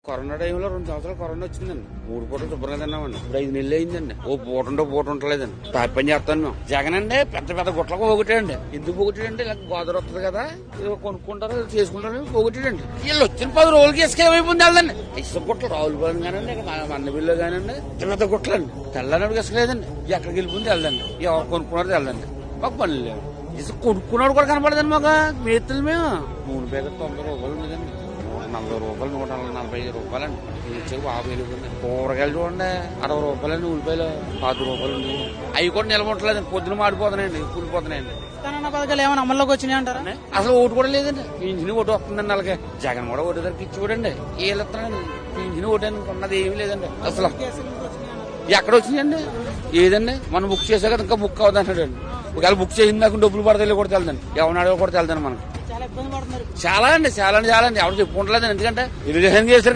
Corona టైంలో 2 సంవత్సరాలు corona వచ్చిందండి. 3 పూటలు శుభ్రంగా తిన్నామండి. ఇప్పుడు 5 నెలలు అయిందండి. ఓ పూట ఉంటలేదండి. పని చేస్తాను మేము. జగన్ అండి పెద్ద పెద్ద గుట్లకు పోగొట్టాడండి. ఎందుకు పోగొట్టాడండి? ఇలా గోదావరి వస్తుంది కదా, ఏదో కొనుక్కుంటారు చేసుకుంటారు, పోగొట్టాడండి. వీళ్ళు వచ్చిన 10 రోజులకి ఇసుక ఏమైపోయింది వెళ్దండి. ఇసుక గుట్టలు రావులపాలెం కానండి, మన్నబిల్లు కానండి, పెద్ద గుట్టలండి. తెల్లనాడు ఇసుక లేదండి. ఎక్కడికి వెళ్ళిపోయింది వెళ్దండి. ఎవరు కొనుక్కున్నారు వెళ్దండి. మాకు పనులు లేవు. ఇసుక కొనుక్కున్నాడు కూడా కనపడదండి. మాకు మేతులు మేము 3 ప్యాకెట్ 90 రూపాయలు ఉండదండి. 40 రూపాయలు, 145 రూపాయలండి. ఇచ్చే బాబు వెళ్ళిపోయింది. కూరగాయలు చూడండి 60 రూపాయలండి. ఉల్లిపాయలు 10 రూపాయలు ఉంది. అవి కూడా నిలబడలేదండి. పొద్దున మాడిపోతున్నాయండి, కూలిపోతున్నాయండి. పథకాలు ఏమైనా అమల్లోకి వచ్చినాయి అంటారా? అసలు ఓటు కూడా లేదండి. పింఛన్ ఓటు వస్తుందండి వాళ్ళకి. జగన్ కూడా ఓటు దగ్గరికి ఇచ్చి చూడండి వీళ్ళు ఇస్తున్నాడండి. పింఛన్ ఓటు అనుకున్నది ఏమీ లేదండి. అసలు ఎక్కడ వచ్చినాయండి? ఏదండి మనం బుక్ చేసా కదా, ఇంకా బుక్ అవుతుందండి. ఒకవేళ బుక్ చేసిన దాకా డబ్బులు పడతాయి కూడా తెలదండి. ఎవరినాడో కూడా తెలదండి మనకు. చాలా ఇబ్బంది పడుతున్నారు. చాలా అండి ఎవరు చెప్పుకుంటలేదండి. ఎందుకంటే ఇరిగేషన్ చేశారు కదా.